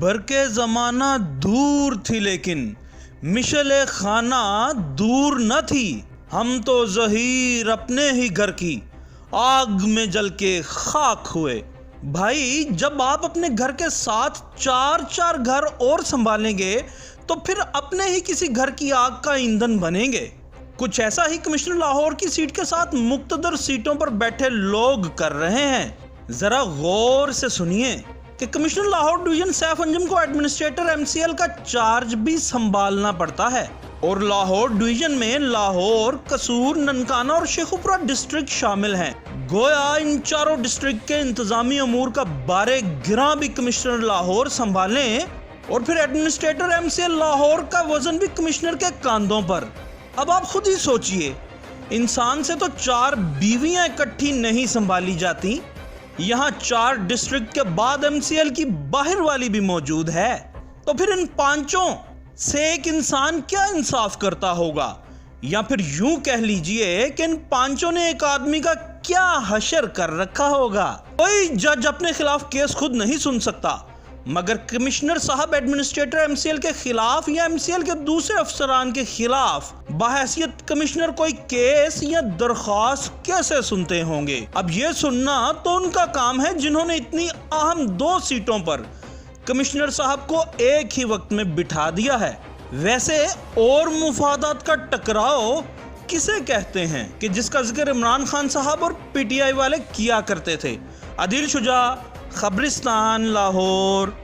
बरके ज़माना दूर थी लेकिन मिशले खाना दूर न थी। हम तो ज़हीर अपने ही घर की आग में जल के खाक हुए। भाई, जब आप अपने घर के साथ चार चार घर और संभालेंगे तो फिर अपने ही किसी घर की आग का ईंधन बनेंगे। कुछ ऐसा ही कमिश्नर लाहौर की सीट के साथ मुख्तदर सीटों पर बैठे लोग कर रहे हैं। जरा गौर से सुनिए कि कमिश्नर लाहौर डिवीजन सैफ अंजुम को एडमिनिस्ट्रेटर एमसीएल का चार्ज भी संभालना पड़ता है और लाहौर डिवीजन में लाहौर, कसूर, ननकाना और शेखुपुरा डिस्ट्रिक्ट शामिल हैं। गोया इन चारों डिस्ट्रिक्ट के इंतजामी अमूर का बारे गिरा भी कमिश्नर लाहौर संभालें और फिर एडमिनिस्ट्रेटर एमसीएल लाहौर का वजन भी कमिश्नर के कांधों पर। अब आप खुद ही सोचिए, इंसान से तो चार बीवियां इकट्ठी नहीं संभाली जाती, यहाँ चार डिस्ट्रिक्ट के बाद एमसीएल की बाहर वाली भी मौजूद है। तो फिर इन पांचों से एक इंसान क्या इंसाफ करता होगा, या फिर यूं कह लीजिए कि इन पांचों ने एक आदमी का क्या हशर कर रखा होगा। कोई जज अपने खिलाफ केस खुद नहीं सुन सकता, मगर कमिश्नर साहब एडमिनिस्ट्रेटर एमसीएल के खिलाफ या एमसीएल के दूसरे अफसरान के खिलाफ बहैसियत कमिश्नर कोई केस या दरख्वास्त कैसे सुनते होंगे। अब ये सुनना तो उनका काम है जिन्होंने इतनी अहम 2 सीटों पर कमिश्नर साहब को एक ही वक्त में बिठा दिया है। वैसे और मुफादात का टकराव किसे कहते हैं कि जिसका जिक्र इमरान खान साहब और पीटीआई वाले किया करते थे। आदिल शुजा, खबरिस्तान, लाहौर।